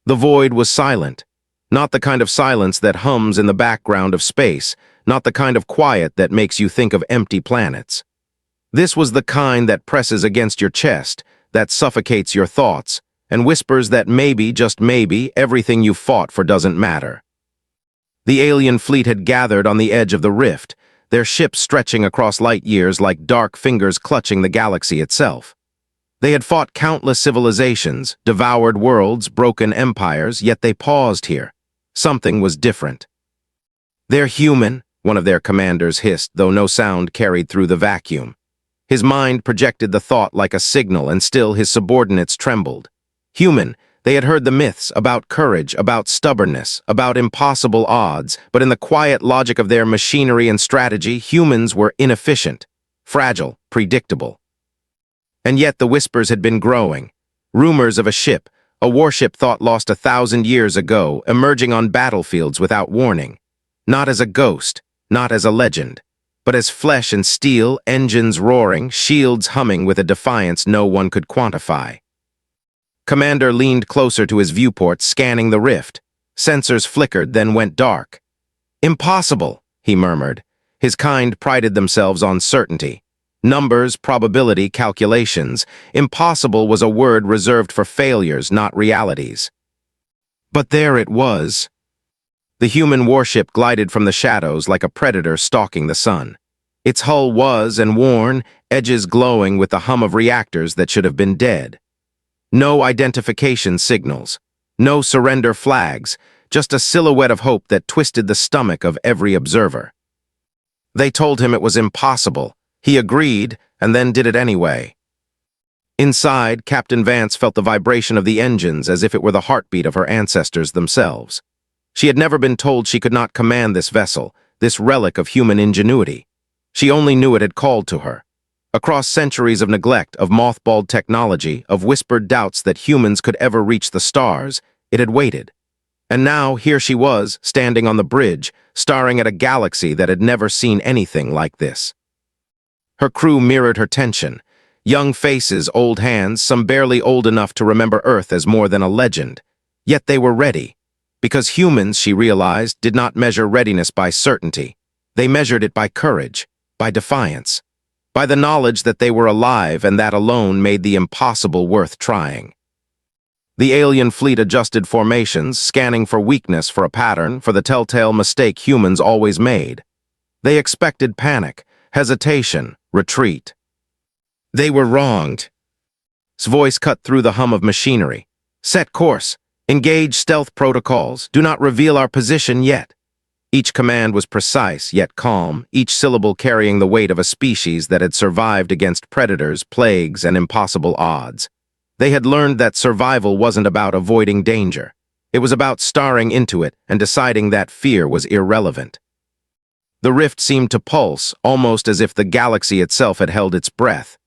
The void was silent, not the kind of silence that hums in the background of space, not the kind of quiet that makes you think of empty planets. This was the kind that presses against your chest, that suffocates your thoughts, and whispers that maybe, just maybe, everything you fought for doesn't matter. The alien fleet had gathered on the edge of the rift, their ships stretching across light years like dark fingers clutching the galaxy itself. They had fought countless civilizations, devoured worlds, broken empires, yet they paused here. Something was different. "They're human," one of their commanders hissed, though no sound carried through the vacuum. His mind projected the thought like a signal, and still his subordinates trembled. Human, they had heard the myths about courage, about stubbornness, about impossible odds, but in the quiet logic of their machinery and strategy, humans were inefficient, fragile, predictable. And yet the whispers had been growing. Rumors of a ship, a warship thought lost 1,000 years ago, emerging on battlefields without warning. Not as a ghost, not as a legend, but as flesh and steel, engines roaring, shields humming with a defiance no one could quantify. Commander leaned closer to his viewport, scanning the rift. Sensors flickered, then went dark. "Impossible," he murmured. His kind prided themselves on certainty. Numbers, probability, calculations. Impossible was a word reserved for failures, not realities. But there it was. The human warship glided from the shadows like a predator stalking the sun. Its hull was and worn, edges glowing with the hum of reactors that should have been dead. No identification signals, no surrender flags, just a silhouette of hope that twisted the stomach of every observer. They told him it was impossible. He agreed, and then did it anyway. Inside, Captain Vance felt the vibration of the engines as if it were the heartbeat of her ancestors themselves. She had never been told she could not command this vessel, this relic of human ingenuity. She only knew it had called to her. Across centuries of neglect, of mothballed technology, of whispered doubts that humans could ever reach the stars, it had waited. And now, here she was, standing on the bridge, staring at a galaxy that had never seen anything like this. Her crew mirrored her tension. Young faces, old hands, some barely old enough to remember Earth as more than a legend. Yet they were ready. Because humans, she realized, did not measure readiness by certainty. They measured it by courage, by defiance, by the knowledge that they were alive, and that alone made the impossible worth trying. The alien fleet adjusted formations, scanning for weakness, for a pattern, for the telltale mistake humans always made. They expected panic, hesitation, retreat. They were wronged. His voice cut through the hum of machinery. "Set course. Engage stealth protocols. Do not reveal our position yet." Each command was precise, yet calm, each syllable carrying the weight of a species that had survived against predators, plagues, and impossible odds. They had learned that survival wasn't about avoiding danger. It was about staring into it and deciding that fear was irrelevant. The rift seemed to pulse, almost as if the galaxy itself had held its breath.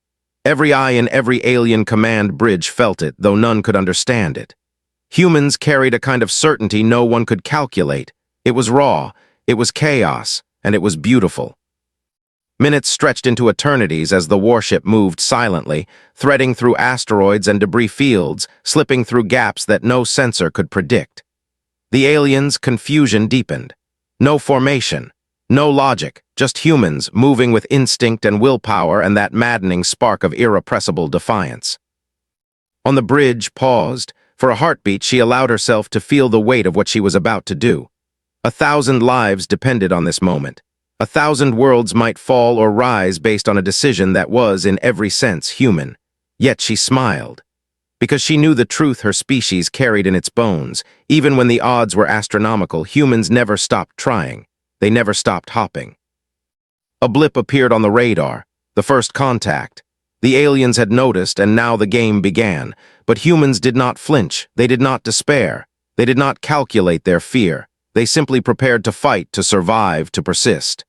Every eye in every alien command bridge felt it, though none could understand it. Humans carried a kind of certainty no one could calculate. It was raw, it was chaos, and it was beautiful. Minutes stretched into eternities as the warship moved silently, threading through asteroids and debris fields, slipping through gaps that no sensor could predict. The aliens' confusion deepened. No formation, no logic, just humans moving with instinct and willpower and that maddening spark of irrepressible defiance. On the bridge, paused. For a heartbeat, she allowed herself to feel the weight of what she was about to do. 1,000 lives depended on this moment. 1,000 worlds might fall or rise based on a decision that was, in every sense, human. Yet she smiled. Because she knew the truth her species carried in its bones. Even when the odds were astronomical, humans never stopped trying. They never stopped hopping. A blip appeared on the radar, the first contact. The aliens had noticed, and now the game began. But humans did not flinch. They did not despair. They did not calculate their fear. They simply prepared to fight, to survive, to persist.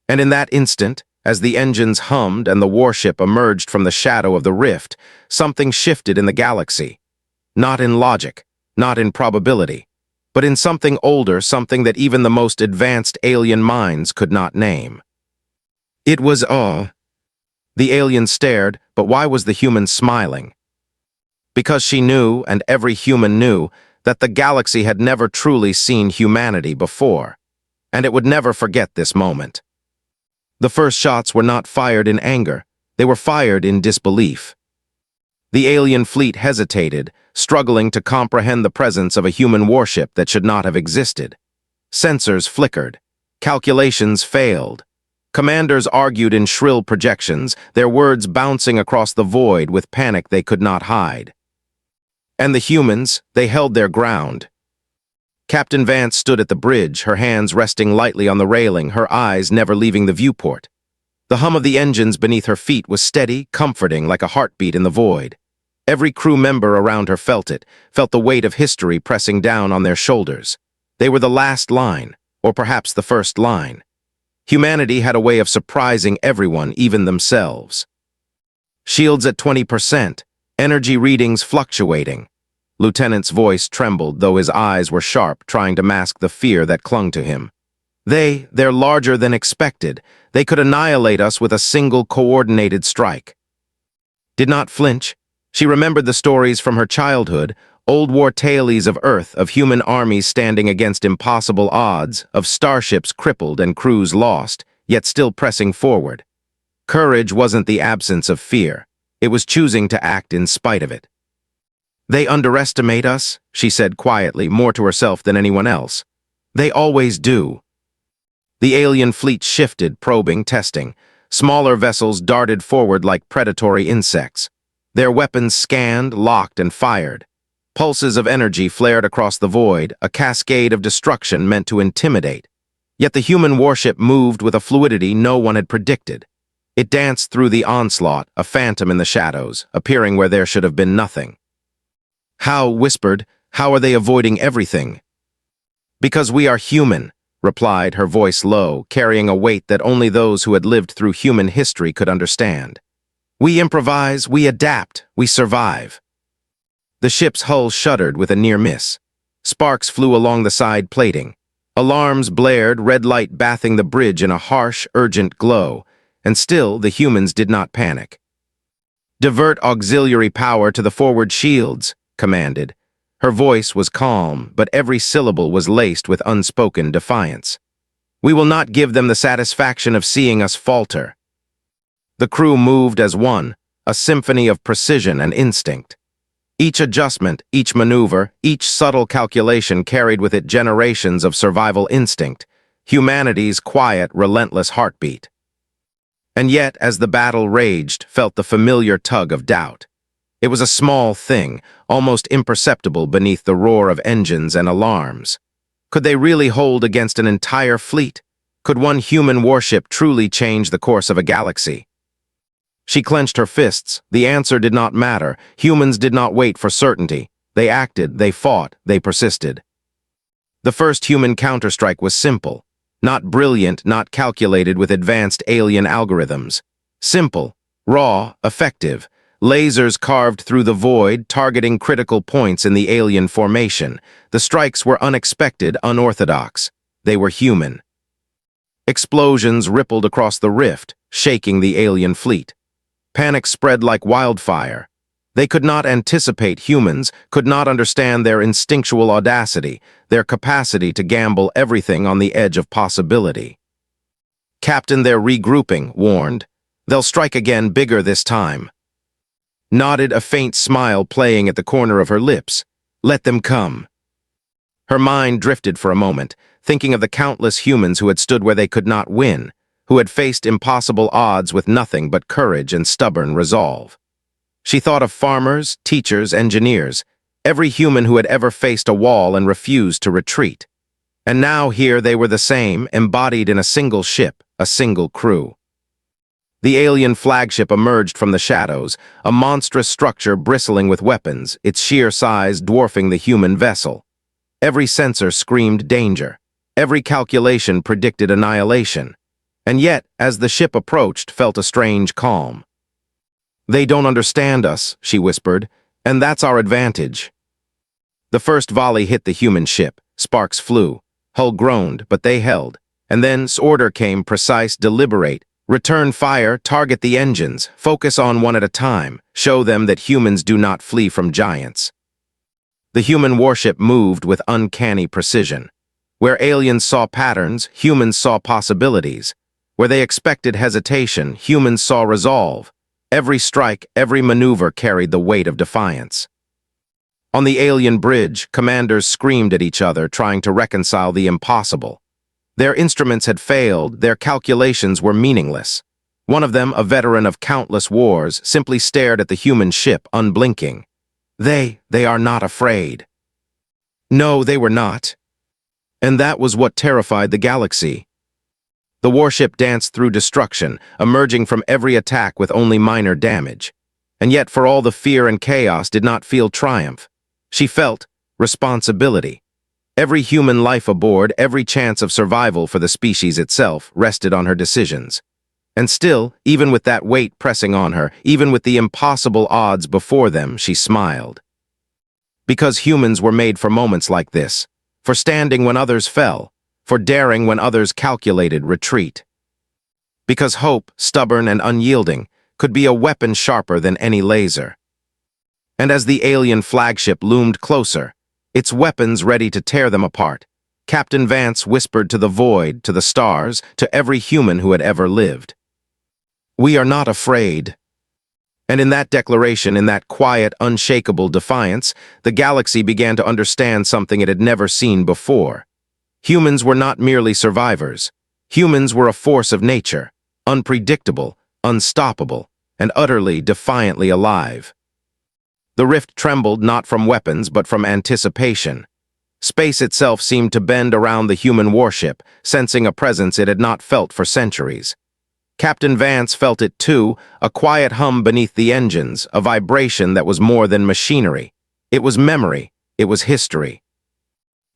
And in that instant, as the engines hummed and the warship emerged from the shadow of the rift, something shifted in the galaxy. Not in logic, not in probability, but in something older, something that even the most advanced alien minds could not name. It was awe. The alien stared, but why was the human smiling? Because she knew, and every human knew, that the galaxy had never truly seen humanity before, and it would never forget this moment. The first shots were not fired in anger, they were fired in disbelief. The alien fleet hesitated, struggling to comprehend the presence of a human warship that should not have existed. Sensors flickered. Calculations failed. Commanders argued in shrill projections, their words bouncing across the void with panic they could not hide. And the humans, they held their ground. Captain Vance stood at the bridge, her hands resting lightly on the railing, her eyes never leaving the viewport. The hum of the engines beneath her feet was steady, comforting, like a heartbeat in the void. Every crew member around her felt it, felt the weight of history pressing down on their shoulders. They were the last line, or perhaps the first line. Humanity had a way of surprising everyone, even themselves. Shields at 20%, energy readings fluctuating. Lieutenant's voice trembled, though his eyes were sharp, trying to mask the fear that clung to him. They're larger than expected. They could annihilate us with a single coordinated strike. Did not flinch. She remembered the stories from her childhood, old war tales of Earth, of human armies standing against impossible odds, of starships crippled and crews lost, yet still pressing forward. Courage wasn't the absence of fear. It was choosing to act in spite of it. They underestimate us, she said quietly, more to herself than anyone else. They always do. The alien fleet shifted, probing, testing. Smaller vessels darted forward like predatory insects. Their weapons scanned, locked, and fired. Pulses of energy flared across the void, a cascade of destruction meant to intimidate. Yet the human warship moved with a fluidity no one had predicted. It danced through the onslaught, a phantom in the shadows, appearing where there should have been nothing. Hal whispered, "How are they avoiding everything?" "Because we are human," replied, her voice low, carrying a weight that only those who had lived through human history could understand. "We improvise, we adapt, we survive." The ship's hull shuddered with a near miss. Sparks flew along the side plating. Alarms blared, red light bathing the bridge in a harsh, urgent glow, and still the humans did not panic. "Divert auxiliary power to the forward shields," commanded. Her voice was calm, but every syllable was laced with unspoken defiance. "We will not give them the satisfaction of seeing us falter." The crew moved as one, a symphony of precision and instinct. Each adjustment, each maneuver, each subtle calculation carried with it generations of survival instinct, humanity's quiet, relentless heartbeat. And yet, as the battle raged, felt the familiar tug of doubt. It was a small thing, almost imperceptible beneath the roar of engines and alarms. Could they really hold against an entire fleet? Could one human warship truly change the course of a galaxy? She clenched her fists. The answer did not matter. Humans did not wait for certainty. They acted, they fought, they persisted. The first human counterstrike was simple. Not brilliant, not calculated with advanced alien algorithms. Simple, raw, effective. Lasers carved through the void, targeting critical points in the alien formation. The strikes were unexpected, unorthodox. They were human. Explosions rippled across the rift, shaking the alien fleet. Panic spread like wildfire. They could not anticipate humans, could not understand their instinctual audacity, their capacity to gamble everything on the edge of possibility. "Captain, they're regrouping," warned. "They'll strike again, bigger this time." Nodded, a faint smile playing at the corner of her lips. "Let them come." Her mind drifted for a moment, thinking of the countless humans who had stood where they could not win, who had faced impossible odds with nothing but courage and stubborn resolve. She thought of farmers, teachers, engineers, every human who had ever faced a wall and refused to retreat. And now here they were the same, embodied in a single ship, a single crew. The alien flagship emerged from the shadows, a monstrous structure bristling with weapons, its sheer size dwarfing the human vessel. Every sensor screamed danger. Every calculation predicted annihilation. And yet, as the ship approached, felt a strange calm. "They don't understand us," she whispered, "and that's our advantage." The first volley hit the human ship. Sparks flew. Hull groaned, but they held. And then order came, precise, deliberate. "Return fire, target the engines, focus on one at a time, show them that humans do not flee from giants." The human warship moved with uncanny precision. Where aliens saw patterns, humans saw possibilities. Where they expected hesitation, humans saw resolve. Every strike, every maneuver carried the weight of defiance. On the alien bridge, commanders screamed at each other, trying to reconcile the impossible. Their instruments had failed, their calculations were meaningless. One of them, a veteran of countless wars, simply stared at the human ship, unblinking. They are not afraid. No, they were not. And that was what terrified the galaxy. The warship danced through destruction, emerging from every attack with only minor damage. And yet, for all the fear and chaos, did not feel triumph. She felt responsibility. Every human life aboard, every chance of survival for the species itself, rested on her decisions. And still, even with that weight pressing on her, even with the impossible odds before them, she smiled. Because humans were made for moments like this, for standing when others fell, for daring when others calculated retreat. Because hope, stubborn and unyielding, could be a weapon sharper than any laser. And as the alien flagship loomed closer, its weapons ready to tear them apart, Captain Vance whispered to the void, to the stars, to every human who had ever lived. "We are not afraid." And in that declaration, in that quiet, unshakable defiance, the galaxy began to understand something it had never seen before. Humans were not merely survivors. Humans were a force of nature, unpredictable, unstoppable, and utterly, defiantly alive. The rift trembled not from weapons, but from anticipation. Space itself seemed to bend around the human warship, sensing a presence it had not felt for centuries. Captain Vance felt it too, a quiet hum beneath the engines, a vibration that was more than machinery. It was memory, it was history.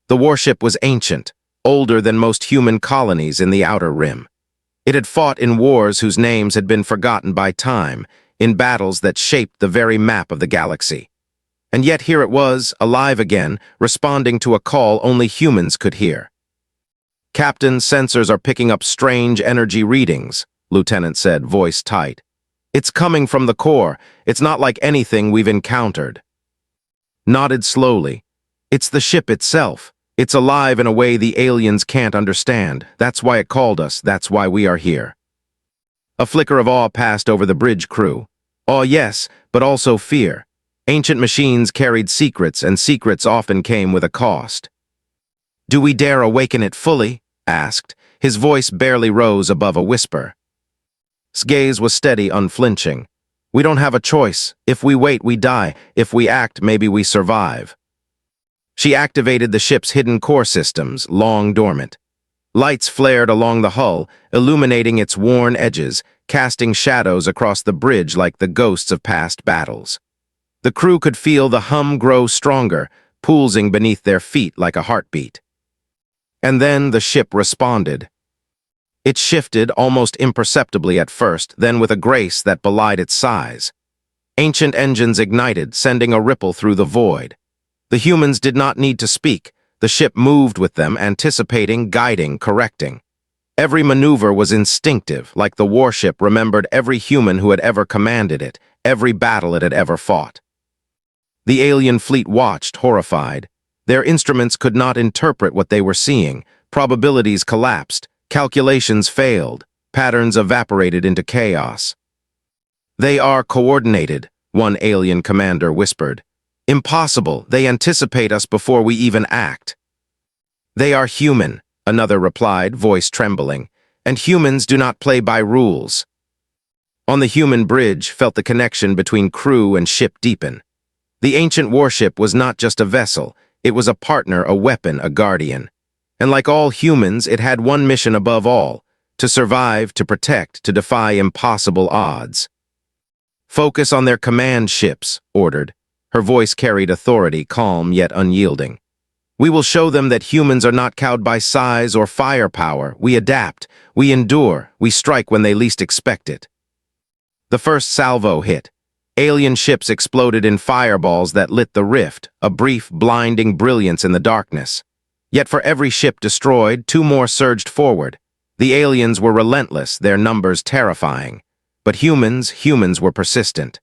The warship was ancient, older than most human colonies in the Outer Rim. It had fought in wars whose names had been forgotten by time, in battles that shaped the very map of the galaxy. And yet here it was, alive again, responding to a call only humans could hear. "Captain, sensors are picking up strange energy readings," Lieutenant said, voice tight. "It's coming from the core. It's not like anything we've encountered." Nodded slowly. "It's the ship itself. It's alive in a way the aliens can't understand. That's why it called us. That's why we are here." A flicker of awe passed over the bridge crew. Awe, yes, but also fear. Ancient machines carried secrets, and secrets often came with a cost. "Do we dare awaken it fully?" asked. His voice barely rose above a whisper. His gaze was steady, unflinching. "We don't have a choice. If we wait, we die. If we act, maybe we survive." She activated the ship's hidden core systems, long dormant. Lights flared along the hull, illuminating its worn edges, casting shadows across the bridge like the ghosts of past battles. The crew could feel the hum grow stronger, pulsing beneath their feet like a heartbeat. And then the ship responded. It shifted almost imperceptibly at first, then with a grace that belied its size. Ancient engines ignited, sending a ripple through the void. The humans did not need to speak. The ship moved with them, anticipating, guiding, correcting. Every maneuver was instinctive, like the warship remembered every human who had ever commanded it, every battle it had ever fought. The alien fleet watched, horrified. Their instruments could not interpret what they were seeing. Probabilities collapsed. Calculations failed. Patterns evaporated into chaos. "They are coordinated," one alien commander whispered. "Impossible. They anticipate us before we even act." "They are human," another replied, voice trembling, "and humans do not play by rules." On the human bridge, felt the connection between crew and ship deepen. The ancient warship was not just a vessel, it was a partner, a weapon, a guardian. And like all humans, it had one mission above all, to survive, to protect, to defy impossible odds. "Focus on their command ships," ordered. Her voice carried authority, calm yet unyielding. "We will show them that humans are not cowed by size or firepower. We adapt, we endure, we strike when they least expect it." The first salvo hit. Alien ships exploded in fireballs that lit the rift, a brief, blinding brilliance in the darkness. Yet for every ship destroyed, 2 more surged forward. The aliens were relentless, their numbers terrifying. But humans were persistent.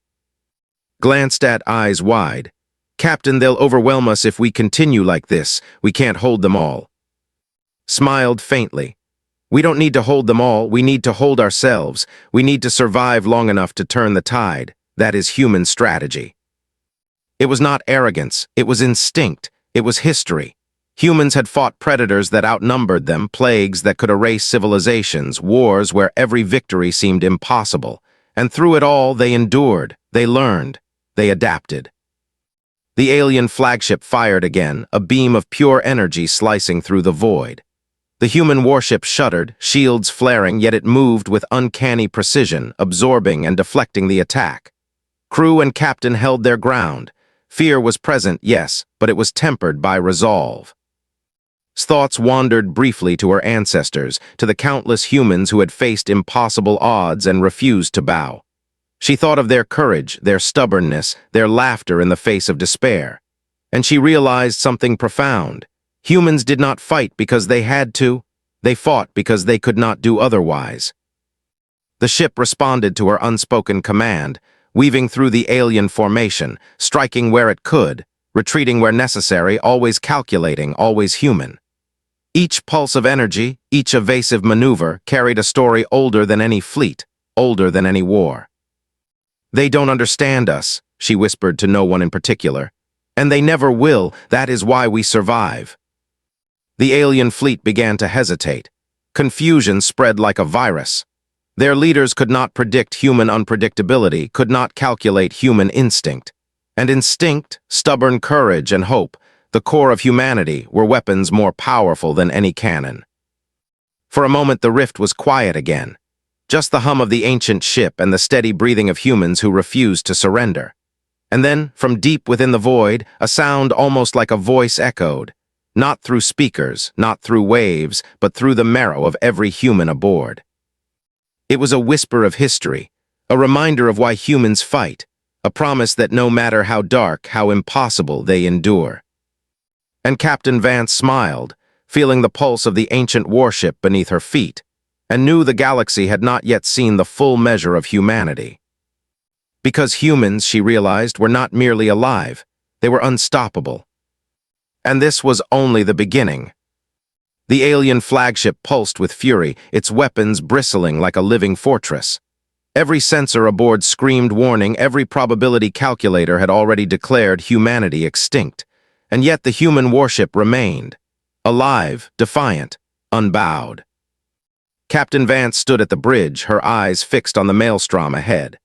Glanced at, eyes wide. "Captain, they'll overwhelm us if we continue like this. We can't hold them all." Smiled faintly. "We don't need to hold them all. We need to hold ourselves. We need to survive long enough to turn the tide. That is human strategy." It was not arrogance. It was instinct. It was history. Humans had fought predators that outnumbered them, plagues that could erase civilizations, wars where every victory seemed impossible. And through it all, they endured, they learned, they adapted. The alien flagship fired again, a beam of pure energy slicing through the void. The human warship shuddered, shields flaring, yet it moved with uncanny precision, absorbing and deflecting the attack. Crew and captain held their ground. Fear was present, yes, but it was tempered by resolve. Thoughts wandered briefly to her ancestors, to the countless humans who had faced impossible odds and refused to bow. She thought of their courage, their stubbornness, their laughter in the face of despair. And she realized something profound. Humans did not fight because they had to. They fought because they could not do otherwise. The ship responded to her unspoken command, weaving through the alien formation, striking where it could, retreating where necessary, always calculating, always human. Each pulse of energy, each evasive maneuver carried a story older than any fleet, older than any war. "They don't understand us," she whispered to no one in particular. "And they never will. That is why we survive." The alien fleet began to hesitate. Confusion spread like a virus. Their leaders could not predict human unpredictability, could not calculate human instinct. And instinct, stubborn courage, and hope, the core of humanity, were weapons more powerful than any cannon. For a moment the rift was quiet again. Just the hum of the ancient ship and the steady breathing of humans who refused to surrender. And then, from deep within the void, a sound almost like a voice echoed. Not through speakers, not through waves, but through the marrow of every human aboard. It was a whisper of history, a reminder of why humans fight, a promise that no matter how dark, how impossible, they endure. And Captain Vance smiled, feeling the pulse of the ancient warship beneath her feet, and knew the galaxy had not yet seen the full measure of humanity. Because humans, she realized, were not merely alive, they were unstoppable. And this was only the beginning. The alien flagship pulsed with fury, its weapons bristling like a living fortress. Every sensor aboard screamed warning, every probability calculator had already declared humanity extinct. And yet the human warship remained, alive, defiant, unbowed. Captain Vance stood at the bridge, her eyes fixed on the maelstrom ahead.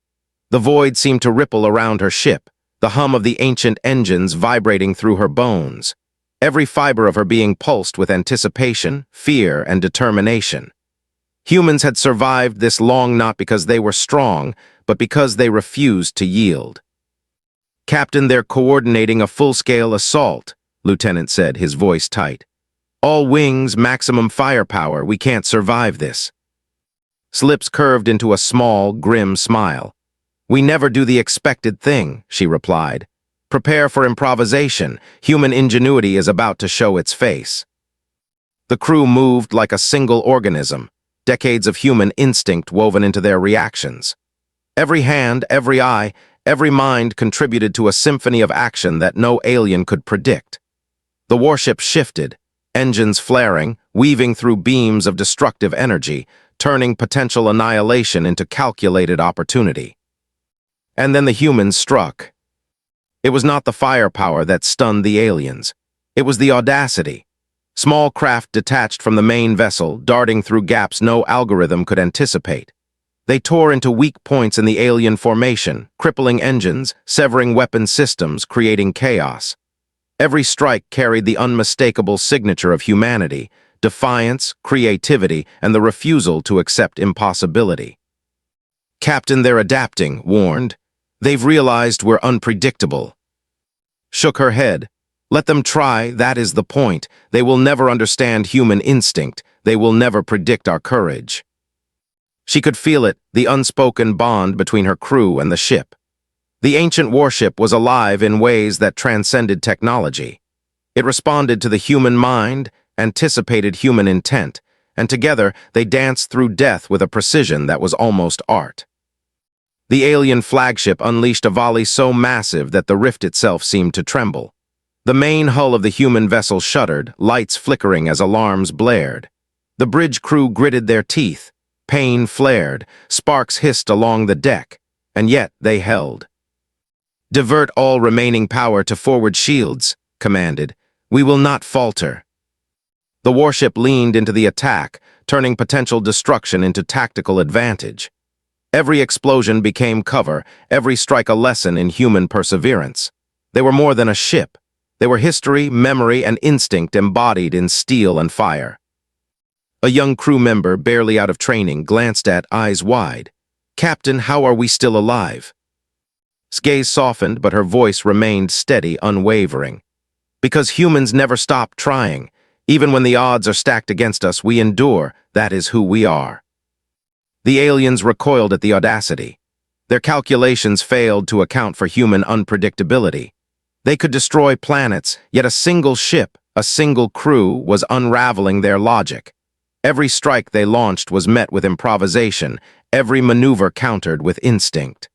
The void seemed to ripple around her ship, the hum of the ancient engines vibrating through her bones. Every fiber of her being pulsed with anticipation, fear, and determination. Humans had survived this long not because they were strong, but because they refused to yield. "Captain, they're coordinating a full-scale assault," Lieutenant said, his voice tight. "All wings, maximum firepower. We can't survive this." Lips curved into a small, grim smile. "We never do the expected thing," she replied. "Prepare for improvisation. Human ingenuity is about to show its face." The crew moved like a single organism, decades of human instinct woven into their reactions. Every hand, every eye, every mind contributed to a symphony of action that no alien could predict. The warship shifted, engines flaring, weaving through beams of destructive energy, turning potential annihilation into calculated opportunity. And then the humans struck. It was not the firepower that stunned the aliens. It was the audacity. Small craft detached from the main vessel, darting through gaps no algorithm could anticipate. They tore into weak points in the alien formation, crippling engines, severing weapon systems, creating chaos. Every strike carried the unmistakable signature of humanity, defiance, creativity, and the refusal to accept impossibility. "Captain, they're adapting," warned. "They've realized we're unpredictable." Shook her head. "Let them try, that is the point. They will never understand human instinct. They will never predict our courage." She could feel it, the unspoken bond between her crew and the ship. The ancient warship was alive in ways that transcended technology. It responded to the human mind, anticipated human intent, and together they danced through death with a precision that was almost art. The alien flagship unleashed a volley so massive that the rift itself seemed to tremble. The main hull of the human vessel shuddered, lights flickering as alarms blared. The bridge crew gritted their teeth. Pain flared, sparks hissed along the deck, and yet they held. "Divert all remaining power to forward shields," commanded. "We will not falter." The warship leaned into the attack, turning potential destruction into tactical advantage. Every explosion became cover, every strike a lesson in human perseverance. They were more than a ship. They were history, memory, and instinct embodied in steel and fire. A young crew member, barely out of training, glanced at, eyes wide. "Captain, how are we still alive?" His gaze softened, but her voice remained steady, unwavering. "Because humans never stop trying. Even when the odds are stacked against us, we endure. That is who we are." The aliens recoiled at the audacity. Their calculations failed to account for human unpredictability. They could destroy planets, yet a single ship, a single crew, was unraveling their logic. Every strike they launched was met with improvisation, every maneuver countered with instinct.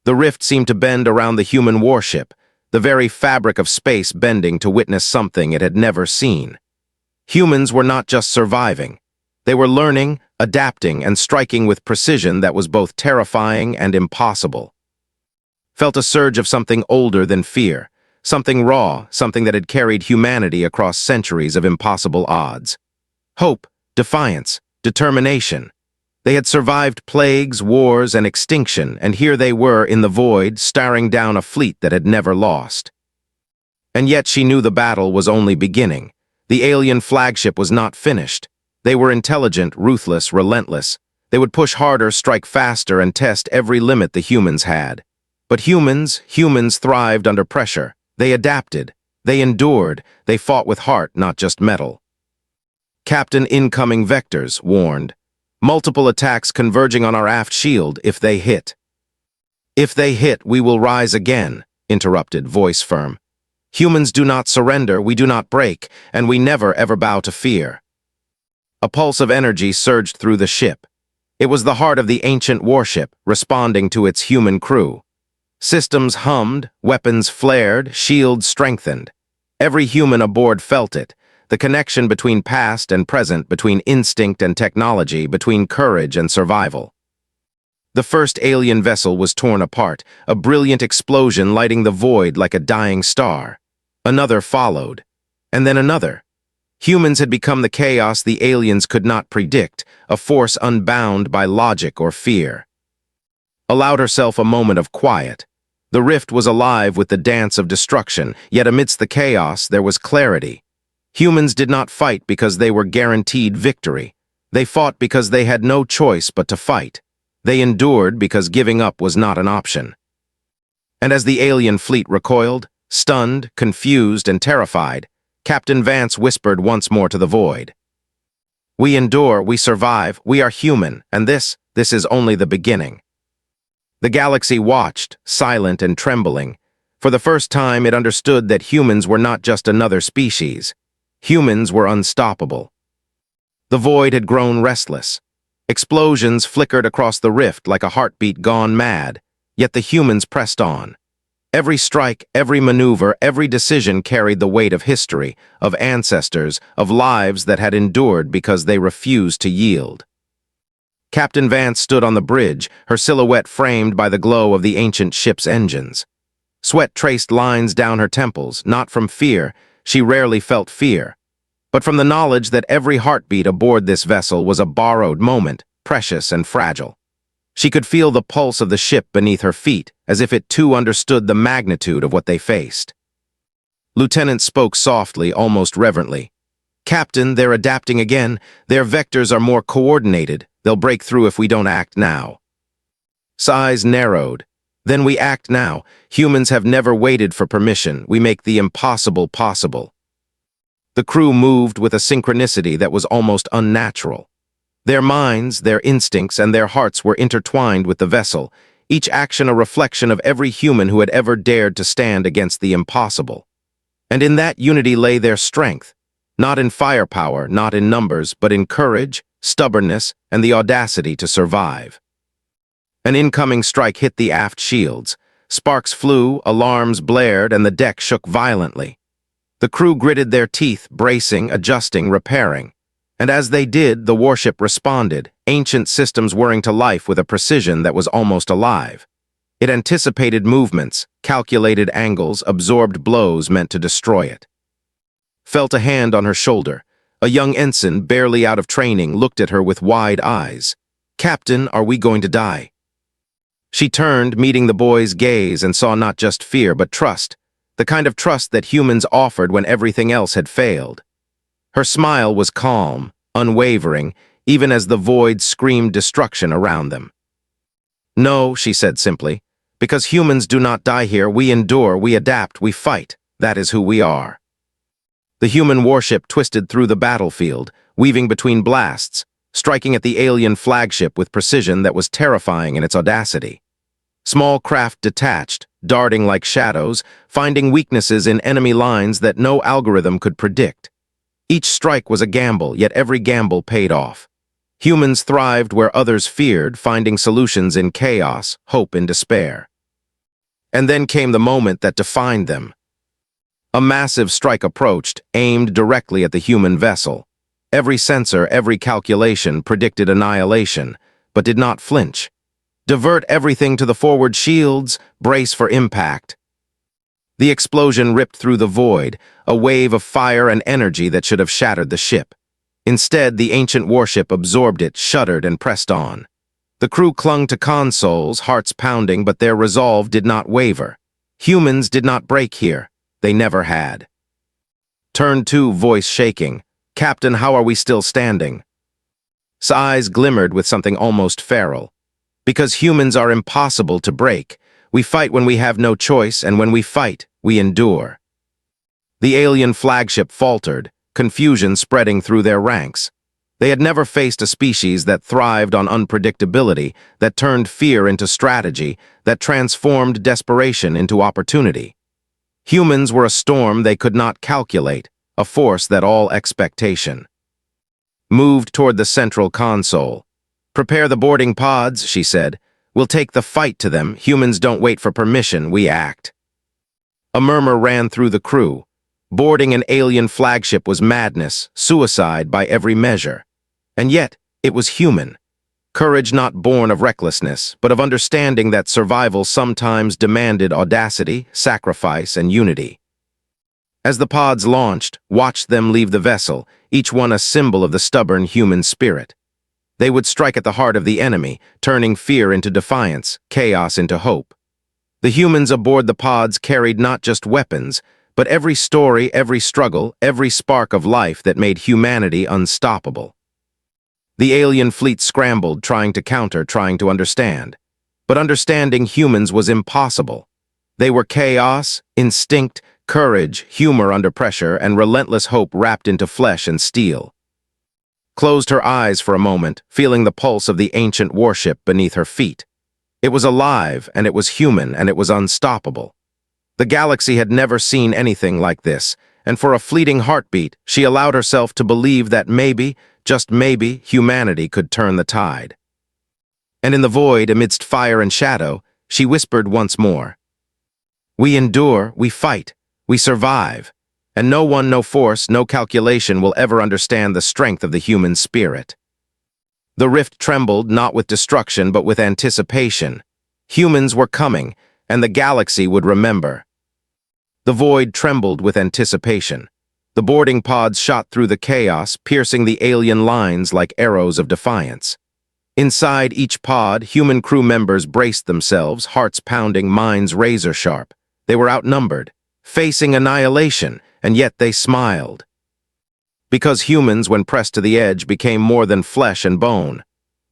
The rift seemed to bend around the human warship, the very fabric of space bending to witness something it had never seen. Humans were not just surviving. They were learning, adapting, and striking with precision that was both terrifying and impossible. Felt a surge of something older than fear, something raw, something that had carried humanity across centuries of impossible odds. Hope, defiance, determination. They had survived plagues, wars, and extinction, and here they were in the void, staring down a fleet that had never lost. And yet she knew the battle was only beginning. The alien flagship was not finished. They were intelligent, ruthless, relentless. They would push harder, strike faster, and test every limit the humans had. But humans thrived under pressure. They adapted. They endured. They fought with heart, not just metal. "Captain, incoming vectors," warned. "Multiple attacks converging on our aft shield if they hit." "If they hit, we will rise again," interrupted, voice firm. "Humans do not surrender, we do not break, and we never ever bow to fear." A pulse of energy surged through the ship. It was the heart of the ancient warship, responding to its human crew. Systems hummed, weapons flared, shields strengthened. Every human aboard felt it. The connection between past and present, between instinct and technology, between courage and survival. The first alien vessel was torn apart, a brilliant explosion lighting the void like a dying star. Another followed, and then another. Humans had become the chaos the aliens could not predict, a force unbound by logic or fear. Allowed herself a moment of quiet. The rift was alive with the dance of destruction, yet amidst the chaos there was clarity. Humans did not fight because they were guaranteed victory. They fought because they had no choice but to fight. They endured because giving up was not an option. And as the alien fleet recoiled, stunned, confused, and terrified, Captain Vance whispered once more to the void. "We endure, we survive, we are human, and this is only the beginning." The galaxy watched, silent and trembling. For the first time, it understood that humans were not just another species. Humans were unstoppable. The void had grown restless. Explosions flickered across the rift like a heartbeat gone mad, yet the humans pressed on. Every strike, every maneuver, every decision carried the weight of history, of ancestors, of lives that had endured because they refused to yield. Captain Vance stood on the bridge, her silhouette framed by the glow of the ancient ship's engines. Sweat traced lines down her temples, not from fear. She rarely felt fear, but from the knowledge that every heartbeat aboard this vessel was a borrowed moment, precious and fragile. She could feel the pulse of the ship beneath her feet, as if it too understood the magnitude of what they faced. Lieutenant spoke softly, almost reverently. "Captain, they're adapting again. Their vectors are more coordinated. They'll break through if we don't act now." Eyes narrowed. "Then we act now. Humans have never waited for permission. We make the impossible possible." The crew moved with a synchronicity that was almost unnatural. Their minds, their instincts, and their hearts were intertwined with the vessel, each action a reflection of every human who had ever dared to stand against the impossible. And in that unity lay their strength, not in firepower, not in numbers, but in courage, stubbornness, and the audacity to survive. An incoming strike hit the aft shields. Sparks flew, alarms blared, and the deck shook violently. The crew gritted their teeth, bracing, adjusting, repairing. And as they did, the warship responded, ancient systems whirring to life with a precision that was almost alive. It anticipated movements, calculated angles, absorbed blows meant to destroy it. Felt a hand on her shoulder. A young ensign, barely out of training, looked at her with wide eyes. "Captain, are we going to die?" She turned, meeting the boy's gaze, and saw not just fear, but trust, the kind of trust that humans offered when everything else had failed. Her smile was calm, unwavering, even as the void screamed destruction around them. "No," she said simply, "because humans do not die here. We endure, we adapt, we fight. That is who we are." The human warship twisted through the battlefield, weaving between blasts, striking at the alien flagship with precision that was terrifying in its audacity. Small craft detached, darting like shadows, finding weaknesses in enemy lines that no algorithm could predict. Each strike was a gamble, yet every gamble paid off. Humans thrived where others feared, finding solutions in chaos, hope in despair. And then came the moment that defined them. A massive strike approached, aimed directly at the human vessel. Every sensor, every calculation predicted annihilation, but did not flinch. Divert everything to the forward shields, brace for impact. The explosion ripped through the void, a wave of fire and energy that should have shattered the ship. Instead, the ancient warship absorbed it, shuddered, and pressed on. The crew clung to consoles, hearts pounding, but their resolve did not waver. Humans did not break here. They never had. Turn 2, voice shaking. "Captain, how are we still standing?" His eyes glimmered with something almost feral. "Because humans are impossible to break. We fight when we have no choice, and when we fight, we endure." The alien flagship faltered, confusion spreading through their ranks. They had never faced a species that thrived on unpredictability, that turned fear into strategy, that transformed desperation into opportunity. Humans were a storm they could not calculate, a force that all expectation. Moved toward the central console. "Prepare the boarding pods," she said. "We'll take the fight to them. Humans don't wait for permission, we act." A murmur ran through the crew. Boarding an alien flagship was madness, suicide by every measure. And yet, it was human. Courage not born of recklessness, but of understanding that survival sometimes demanded audacity, sacrifice, and unity. As the pods launched, watched them leave the vessel, each one a symbol of the stubborn human spirit. They would strike at the heart of the enemy, turning fear into defiance, chaos into hope. The humans aboard the pods carried not just weapons, but every story, every struggle, every spark of life that made humanity unstoppable. The alien fleet scrambled, trying to counter, trying to understand. But understanding humans was impossible. They were chaos, instinct, courage, humor under pressure, and relentless hope wrapped into flesh and steel. Closed her eyes for a moment, feeling the pulse of the ancient warship beneath her feet. It was alive, and it was human, and it was unstoppable. The galaxy had never seen anything like this, and for a fleeting heartbeat, she allowed herself to believe that maybe, just maybe, humanity could turn the tide. And in the void, amidst fire and shadow, she whispered once more, "We endure, we fight, we survive, and no one, no force, no calculation will ever understand the strength of the human spirit." The rift trembled, not with destruction, but with anticipation. Humans were coming, and the galaxy would remember. The void trembled with anticipation. The boarding pods shot through the chaos, piercing the alien lines like arrows of defiance. Inside each pod, human crew members braced themselves, hearts pounding, minds razor-sharp. They were outnumbered, facing annihilation, and yet they smiled. Because humans, when pressed to the edge, became more than flesh and bone.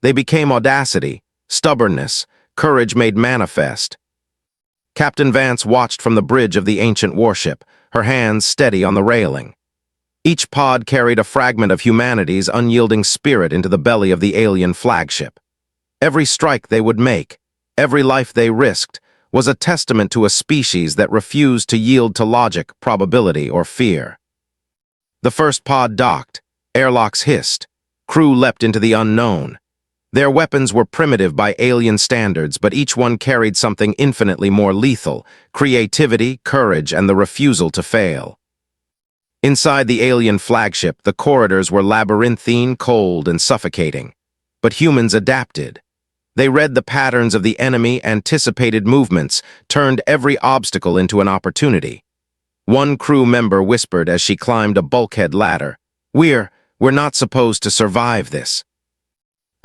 They became audacity, stubbornness, courage made manifest. Captain Vance watched from the bridge of the ancient warship, her hands steady on the railing. Each pod carried a fragment of humanity's unyielding spirit into the belly of the alien flagship. Every strike they would make, every life they risked, was a testament to a species that refused to yield to logic, probability, or fear. The first pod docked, airlocks hissed, crew leapt into the unknown. Their weapons were primitive by alien standards, but each one carried something infinitely more lethal: creativity, courage, and the refusal to fail. Inside the alien flagship, the corridors were labyrinthine, cold, and suffocating. But humans adapted. They read the patterns of the enemy, anticipated movements, turned every obstacle into an opportunity. One crew member whispered as she climbed a bulkhead ladder, We're not supposed to survive this."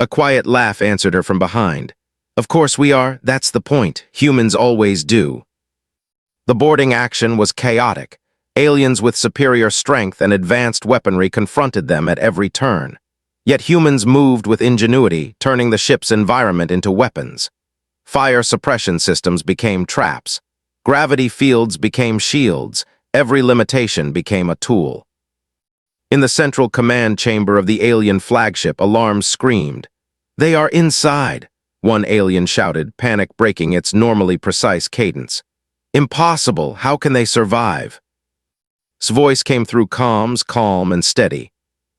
A quiet laugh answered her from behind. "Of course we are, that's the point. Humans always do." The boarding action was chaotic. Aliens with superior strength and advanced weaponry confronted them at every turn. Yet humans moved with ingenuity, turning the ship's environment into weapons. Fire suppression systems became traps. Gravity fields became shields. Every limitation became a tool. In the central command chamber of the alien flagship, alarms screamed. "They are inside," one alien shouted, panic breaking its normally precise cadence. "Impossible! How can they survive?" His voice came through comms, calm and steady.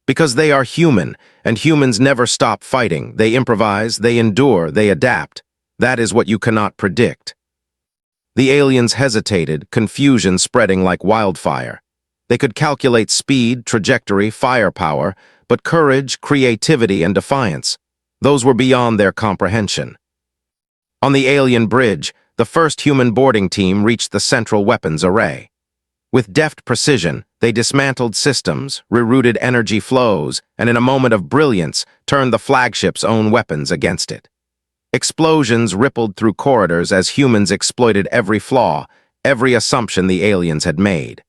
"Because they are human, and humans never stop fighting. They improvise, they endure, they adapt. That is what you cannot predict." The aliens hesitated, confusion spreading like wildfire. They could calculate speed, trajectory, firepower, but courage, creativity, and defiance, those were beyond their comprehension. On the alien bridge, the first human boarding team reached the central weapons array. With deft precision, they dismantled systems, rerouted energy flows, and in a moment of brilliance, turned the flagship's own weapons against it. Explosions rippled through corridors as humans exploited every flaw, every assumption the aliens had made.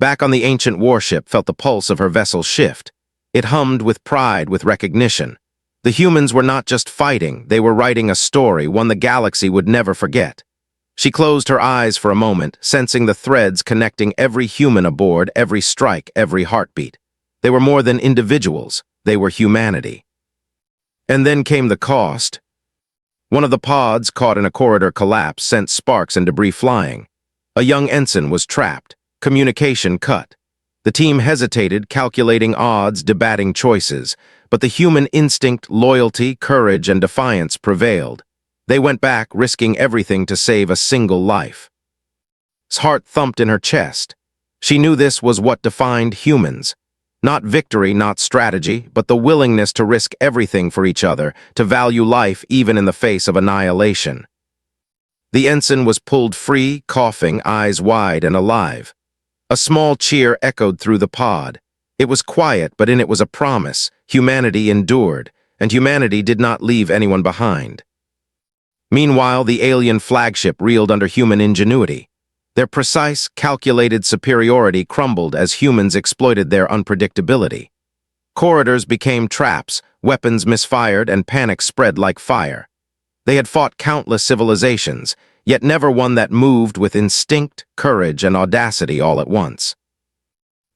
Back on the ancient warship felt the pulse of her vessel shift. It hummed with pride, with recognition. The humans were not just fighting, they were writing a story, one the galaxy would never forget. She closed her eyes for a moment, sensing the threads connecting every human aboard, every strike, every heartbeat. They were more than individuals, they were humanity. And then came the cost. One of the pods, caught in a corridor collapse, sent sparks and debris flying. A young ensign was trapped, communication cut. The team hesitated, calculating odds, debating choices, but the human instinct, loyalty, courage, and defiance prevailed. They went back, risking everything to save a single life. His heart thumped in her chest. She knew this was what defined humans. Not victory, not strategy, but the willingness to risk everything for each other, to value life even in the face of annihilation. The ensign was pulled free, coughing, eyes wide and alive. A small cheer echoed through the pod. It was quiet, but in it was a promise. Humanity endured, and humanity did not leave anyone behind. Meanwhile, the alien flagship reeled under human ingenuity. Their precise, calculated superiority crumbled as humans exploited their unpredictability. Corridors became traps, weapons misfired, and panic spread like fire. They had fought countless civilizations, yet never one that moved with instinct, courage, and audacity all at once.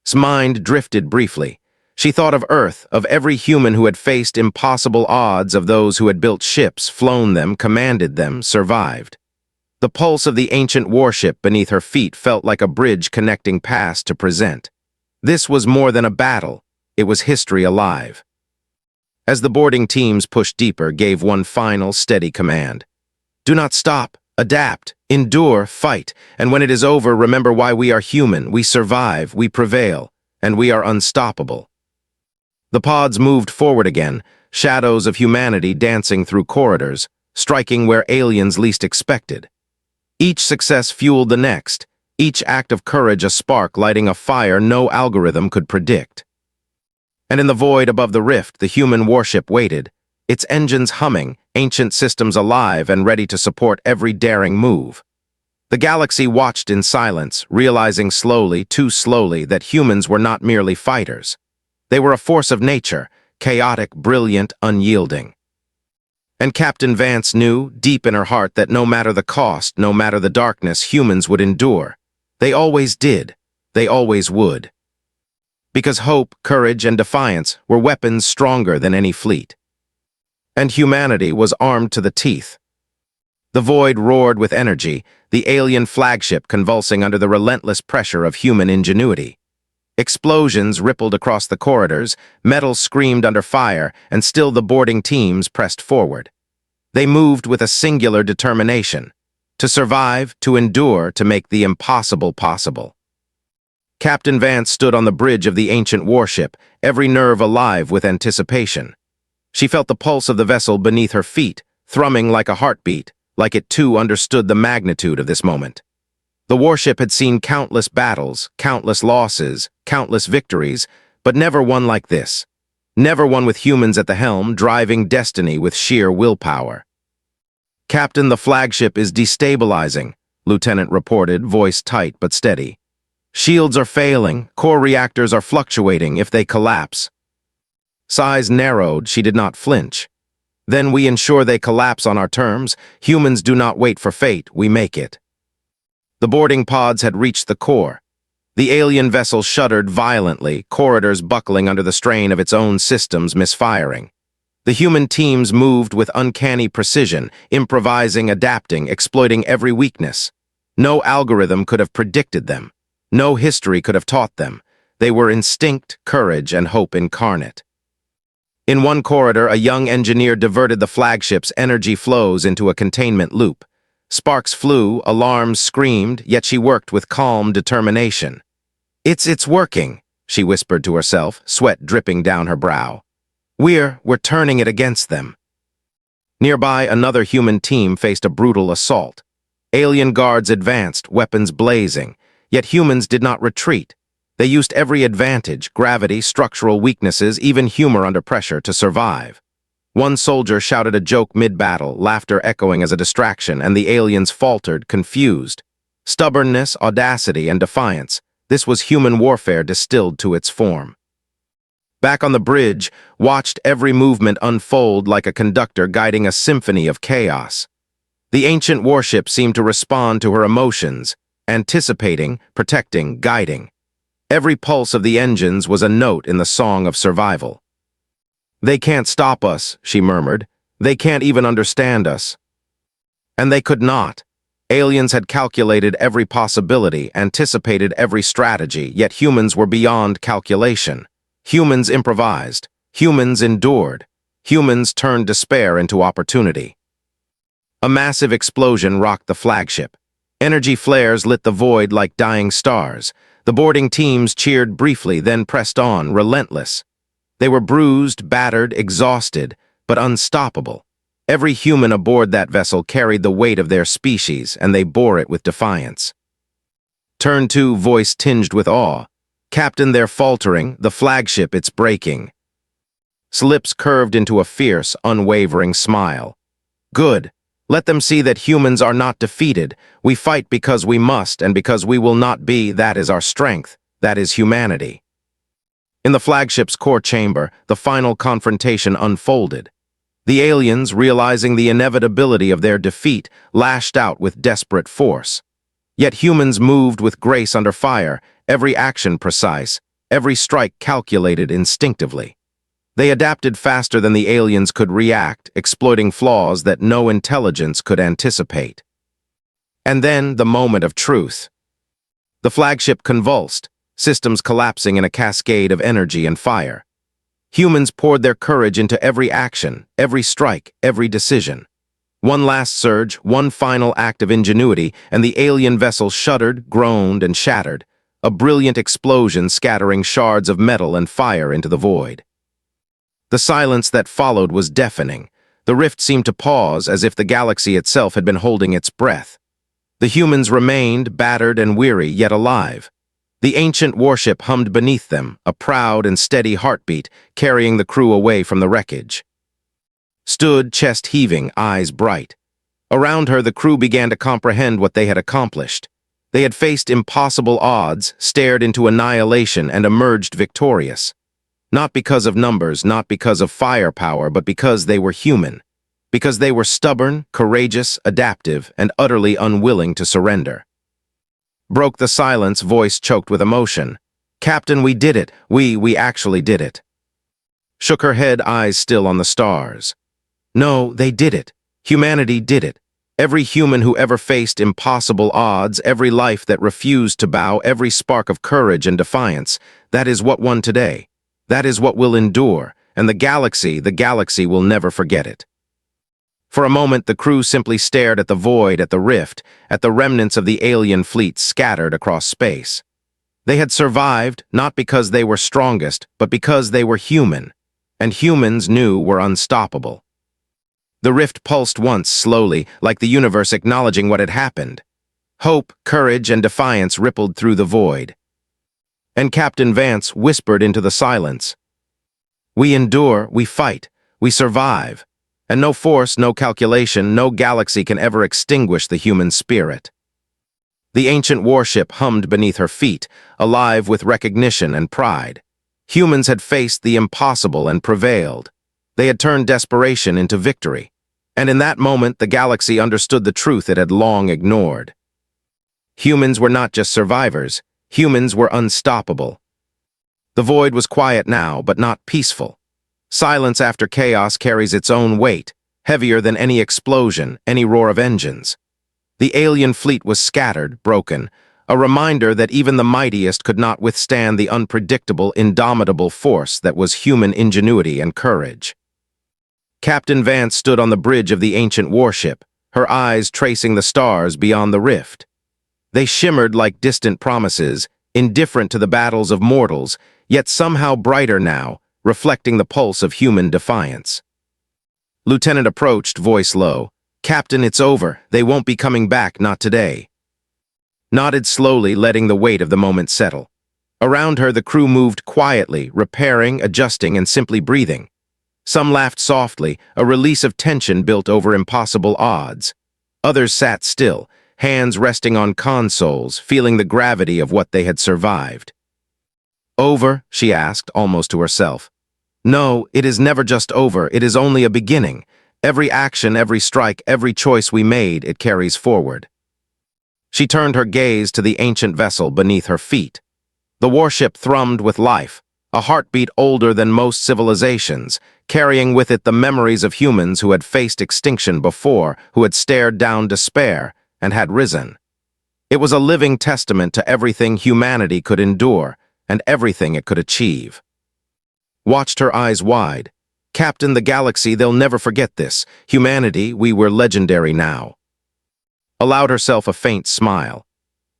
His mind drifted briefly. She thought of Earth, of every human who had faced impossible odds, of those who had built ships, flown them, commanded them, survived. The pulse of the ancient warship beneath her feet felt like a bridge connecting past to present. This was more than a battle. It was history alive. As the boarding teams pushed deeper, gave one final, steady command. "Do not stop. Adapt. Endure. Fight. And when it is over, remember why we are human. We survive. We prevail. And we are unstoppable." The pods moved forward again, shadows of humanity dancing through corridors, striking where aliens least expected. Each success fueled the next, each act of courage a spark lighting a fire no algorithm could predict. And in the void above the rift, the human warship waited, its engines humming, ancient systems alive and ready to support every daring move. The galaxy watched in silence, realizing slowly, too slowly, that humans were not merely fighters. They were a force of nature, chaotic, brilliant, unyielding. And Captain Vance knew, deep in her heart, that no matter the cost, no matter the darkness, humans would endure. They always did. They always would. Because hope, courage, and defiance were weapons stronger than any fleet. And humanity was armed to the teeth. The void roared with energy, the alien flagship convulsing under the relentless pressure of human ingenuity. Explosions rippled across the corridors, metal screamed under fire, and still the boarding teams pressed forward. They moved with a singular determination: to survive, to endure, to make the impossible possible. Captain Vance stood on the bridge of the ancient warship, every nerve alive with anticipation. She felt the pulse of the vessel beneath her feet, thrumming like a heartbeat, like it too understood the magnitude of this moment. The warship had seen countless battles, countless losses, countless victories, but never one like this. Never one with humans at the helm, driving destiny with sheer willpower. "Captain, the flagship is destabilizing," Lieutenant reported, voice tight but steady. "Shields are failing, core reactors are fluctuating. If they collapse." Eyes narrowed, she did not flinch. "Then we ensure they collapse on our terms. Humans do not wait for fate, we make it." The boarding pods had reached the core. The alien vessel shuddered violently, corridors buckling under the strain of its own systems misfiring. The human teams moved with uncanny precision, improvising, adapting, exploiting every weakness. No algorithm could have predicted them. No history could have taught them. They were instinct, courage, and hope incarnate. In one corridor, a young engineer diverted the flagship's energy flows into a containment loop. Sparks flew, alarms screamed, yet she worked with calm determination. It's working," she whispered to herself, sweat dripping down her brow. We're turning it against them." Nearby, another human team faced a brutal assault. Alien guards advanced, weapons blazing, yet humans did not retreat. They used every advantage, gravity, structural weaknesses, even humor under pressure to survive. One soldier shouted a joke mid-battle, laughter echoing as a distraction, and the aliens faltered, confused. Stubbornness, audacity, and defiance. This was human warfare distilled to its form. Back on the bridge, watched every movement unfold like a conductor guiding a symphony of chaos. The ancient warship seemed to respond to her emotions, anticipating, protecting, guiding. Every pulse of the engines was a note in the song of survival. "They can't stop us," she murmured. "They can't even understand us." And they could not. Aliens had calculated every possibility, anticipated every strategy, yet humans were beyond calculation. Humans improvised. Humans endured. Humans turned despair into opportunity. A massive explosion rocked the flagship. Energy flares lit the void like dying stars. The boarding teams cheered briefly, then pressed on, relentless. They were bruised, battered, exhausted, but unstoppable. Every human aboard that vessel carried the weight of their species, and they bore it with defiance. Turn 2, voice tinged with awe. "Captain, they're faltering. The flagship, it's breaking." Lips curved into a fierce, unwavering smile. "Good. Let them see that humans are not defeated. We fight because we must, and because we will not be. That is our strength. That is humanity." In the flagship's core chamber, the final confrontation unfolded. The aliens, realizing the inevitability of their defeat, lashed out with desperate force. Yet humans moved with grace under fire, every action precise, every strike calculated instinctively. They adapted faster than the aliens could react, exploiting flaws that no intelligence could anticipate. And then the moment of truth. The flagship convulsed, systems collapsing in a cascade of energy and fire. Humans poured their courage into every action, every strike, every decision. One last surge, one final act of ingenuity, and the alien vessel shuddered, groaned, and shattered, a brilliant explosion scattering shards of metal and fire into the void. The silence that followed was deafening. The rift seemed to pause, as if the galaxy itself had been holding its breath. The humans remained, battered and weary, yet alive. The ancient warship hummed beneath them, a proud and steady heartbeat, carrying the crew away from the wreckage. Stood, chest heaving, eyes bright. Around her, the crew began to comprehend what they had accomplished. They had faced impossible odds, stared into annihilation, and emerged victorious. Not because of numbers, not because of firepower, but because they were human. Because they were stubborn, courageous, adaptive, and utterly unwilling to surrender. Broke the silence, voice choked with emotion. "Captain, we did it. We actually did it." Shook her head, eyes still on the stars. "No, they did it. Humanity did it. Every human who ever faced impossible odds, every life that refused to bow, every spark of courage and defiance, that is what won today. That is what will endure, and the galaxy will never forget it. For a moment, the crew simply stared at the void, at the rift, at the remnants of the alien fleet scattered across space. They had survived, not because they were strongest, but because they were human, and humans knew were unstoppable. The rift pulsed once, slowly, like the universe acknowledging what had happened. Hope, courage, and defiance rippled through the void. And Captain Vance whispered into the silence, "We endure, we fight, we survive, and no force, no calculation, no galaxy can ever extinguish the human spirit." The ancient warship hummed beneath her feet, alive with recognition and pride. Humans had faced the impossible and prevailed. They had turned desperation into victory. And in that moment, the galaxy understood the truth it had long ignored. Humans were not just survivors. Humans were unstoppable. The void was quiet now, but not peaceful. Silence after chaos carries its own weight, heavier than any explosion, any roar of engines. The alien fleet was scattered, broken, a reminder that even the mightiest could not withstand the unpredictable, indomitable force that was human ingenuity and courage. Captain Vance stood on the bridge of the ancient warship, her eyes tracing the stars beyond the rift. They shimmered like distant promises, indifferent to the battles of mortals, yet somehow brighter now, reflecting the pulse of human defiance. Lieutenant approached, voice low. "Captain, it's over. They won't be coming back, not today." Nodded slowly, letting the weight of the moment settle. Around her, the crew moved quietly, repairing, adjusting, and simply breathing. Some laughed softly, a release of tension built over impossible odds. Others sat still, hands resting on consoles, feeling the gravity of what they had survived. "Over?" she asked, almost to herself. "No, it is never just over, it is only a beginning. Every action, every strike, every choice we made, it carries forward." She turned her gaze to the ancient vessel beneath her feet. The warship thrummed with life, a heartbeat older than most civilizations, carrying with it the memories of humans who had faced extinction before, who had stared down despair, and had risen. It was a living testament to everything humanity could endure, and everything it could achieve. Watched her eyes wide. "Captain, the galaxy, they'll never forget this. Humanity, we were legendary now." Allowed herself a faint smile.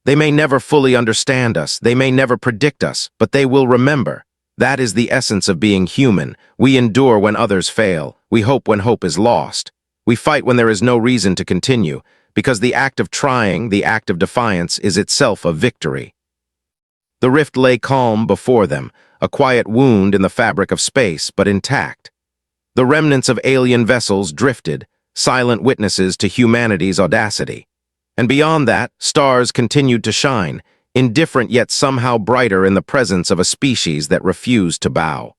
"They may never fully understand us, they may never predict us, but they will remember. That is the essence of being human. We endure when others fail. We hope when hope is lost. We fight when there is no reason to continue, because the act of trying, the act of defiance, is itself a victory." The rift lay calm before them, a quiet wound in the fabric of space, but intact. The remnants of alien vessels drifted, silent witnesses to humanity's audacity. And beyond that, stars continued to shine, indifferent yet somehow brighter in the presence of a species that refused to bow.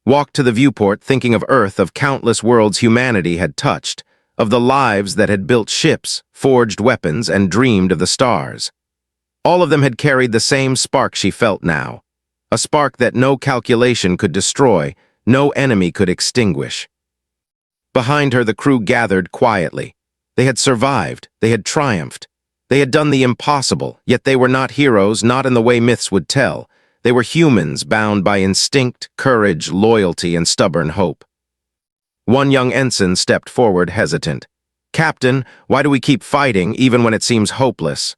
Walked to the viewport thinking of Earth, of countless worlds humanity had touched, of the lives that had built ships, forged weapons, and dreamed of the stars. All of them had carried the same spark she felt now, a spark that no calculation could destroy, no enemy could extinguish. Behind her, the crew gathered quietly. They had survived, they had triumphed. They had done the impossible, yet they were not heroes, not in the way myths would tell. They were humans bound by instinct, courage, loyalty, and stubborn hope. One young ensign stepped forward, hesitant. "Captain, why do we keep fighting even when it seems hopeless?"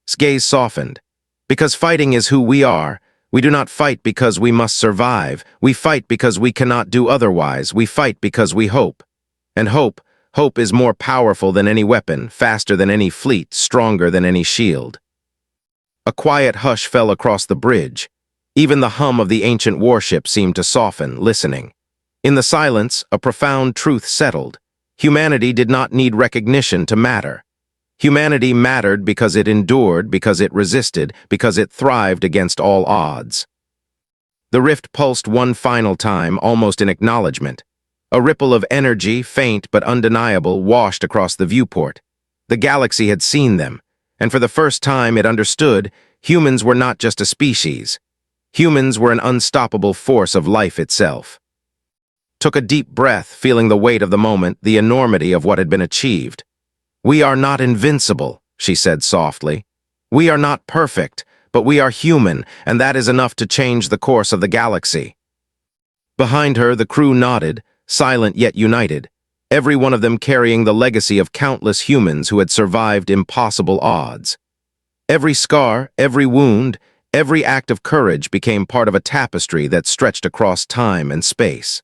His gaze softened. "Because fighting is who we are. We do not fight because we must survive. We fight because we cannot do otherwise. We fight because we hope. And hope is more powerful than any weapon, faster than any fleet, stronger than any shield." A quiet hush fell across the bridge. Even the hum of the ancient warship seemed to soften, listening. In the silence, a profound truth settled. Humanity did not need recognition to matter. Humanity mattered because it endured, because it resisted, because it thrived against all odds. The rift pulsed one final time, almost in acknowledgement. A ripple of energy, faint but undeniable, washed across the viewport. The galaxy had seen them, and for the first time it understood humans were not just a species. Humans were an unstoppable force of life itself. Took a deep breath, feeling the weight of the moment, the enormity of what had been achieved. "We are not invincible," she said softly. "We are not perfect, but we are human, and that is enough to change the course of the galaxy." Behind her, the crew nodded, silent yet united, every one of them carrying the legacy of countless humans who had survived impossible odds. Every scar, every wound, every act of courage became part of a tapestry that stretched across time and space.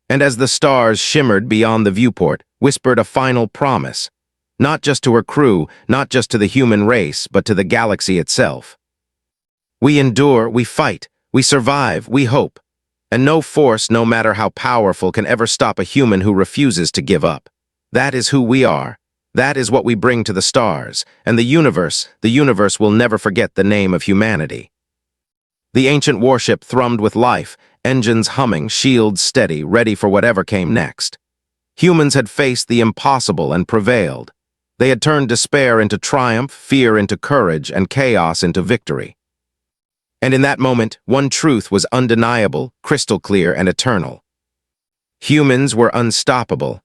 And as the stars shimmered beyond the viewport, whispered a final promise, not just to her crew, not just to the human race, but to the galaxy itself. "We endure, we fight, we survive, we hope. And no force, no matter how powerful, can ever stop a human who refuses to give up. That is who we are. That is what we bring to the stars, and the universe will never forget the name of humanity." The ancient warship thrummed with life, engines humming, shields steady, ready for whatever came next. Humans had faced the impossible and prevailed. They had turned despair into triumph, fear into courage, and chaos into victory. And in that moment, one truth was undeniable, crystal clear, and eternal. Humans were unstoppable,